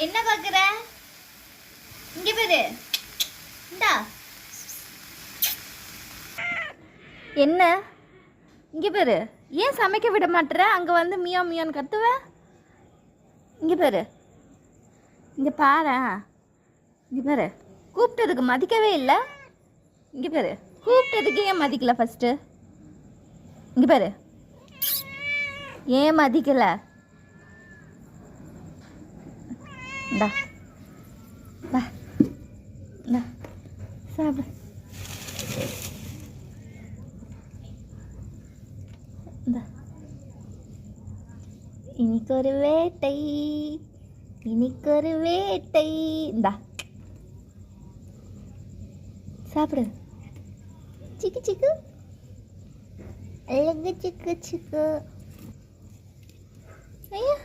என்ன பாக்குற? இங்க பாரு. இந்தா. என்ன? இங்க பாரு. ஏன் சமைக்க விட மாட்டற? அங்க வந்து மியா மியான்னு கத்துவ. இங்க பாரு. இங்க பாரு. இங்க பாரு. கூப்பிட்டதுக்கு மதிக்கவே இல்லை. இங்க பாரு. கூப்பிட்டதுக்கு ஏன் மதிக்கல ஃபர்ஸ்ட்? இங்க பாரு. ஏன் மதிக்கல? இந்தா வா இந்தா சாப்பிடு. இந்தா இன்னைக்கு ஒரு வேட்டை, இன்னைக்கு ஒரு வேட்டை. இந்தா சாப்பிடு. சிக்கு சிக்கு அழகு சிக்கு சிக்கு. ஐயா